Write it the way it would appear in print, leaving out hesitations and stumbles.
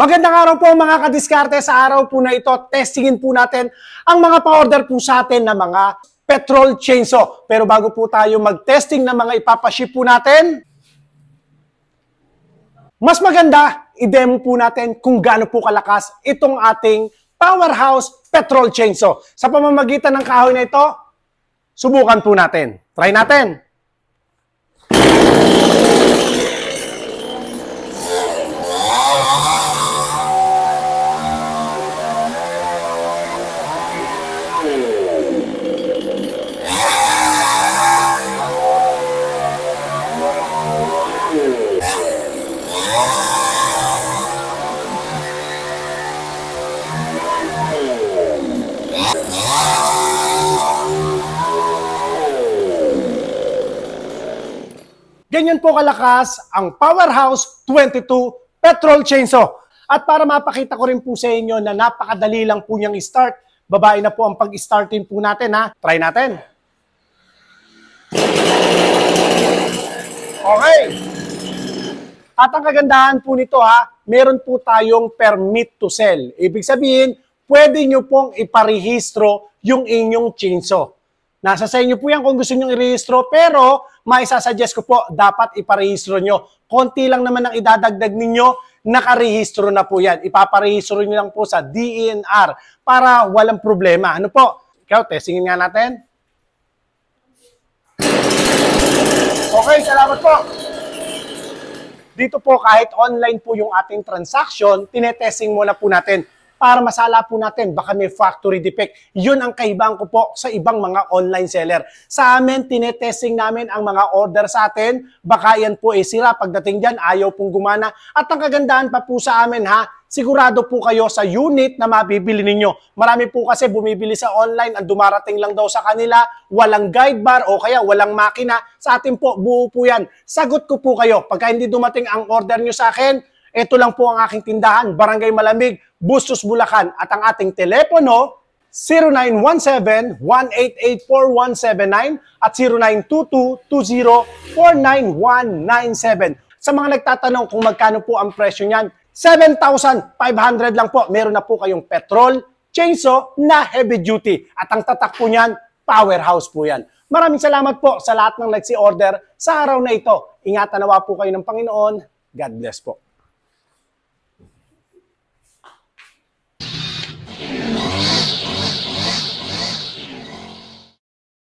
Magandang araw po mga kadiskarte. Sa araw po na ito, testingin po natin ang mga pa-order po sa atin na mga petrol chainsaw. Pero bago po tayo mag-testing ng mga ipapaship po natin, mas maganda, i-demo po natin kung gaano po kalakas itong ating powerhouse petrol chainsaw. Sa pamamagitan ng kahoy na ito, subukan po natin. Try natin. Ganyan po kalakas ang Powerhouse 22 Petrol Chainsaw. At para mapakita ko rin po sa inyo na napakadali lang po niyang i-start, babae na po ang pag-startin po natin ha. Try natin. Okay. At ang kagandahan po nito ha, meron po tayong permit to sell. Ibig sabihin, pwede nyo pong iparehistro yung inyong chainsaw. Nasa sa inyo po yan kung gusto nyo i-rehistro, pero maisasuggest ko po, dapat iparehistro nyo. Konti lang naman ang idadagdag ninyo, nakarehistro na po yan. Ipaparehistro nyo lang po sa DENR para walang problema. Ano po? Ikaw, testingin nga natin. Okay, salamat po. Dito po, kahit online po yung ating transaction, tinetesting muna po natin para masala po natin, baka may factory defect. Yun ang kaibahan ko po sa ibang mga online seller. Sa amin, tinetesting namin ang mga order sa atin, baka yan po sira. Pagdating dyan, ayaw pong gumana. At ang kagandahan pa po sa amin ha, sigurado po kayo sa unit na mabibili ninyo. Marami po kasi bumibili sa online, ang dumarating lang daw sa kanila, walang guide bar o kaya walang makina. Sa atin po, buo po yan. Sagot ko po kayo, pagka hindi dumating ang order nyo sa akin, ito lang po ang aking tindahan, Barangay Malamig, Bustos, Bulacan. At ang ating telepono, 0917-188-4179 at 0922-20-49197. Sa mga nagtatanong kung magkano po ang presyo niyan, 7,500 lang po. Meron na po kayong petrol, chainsaw na heavy duty. At ang tatak po niyan, powerhouse po yan. Maraming salamat po sa lahat ng nagsi-order sa araw na ito. Ingatan nawa po kayo ng Panginoon. God bless po.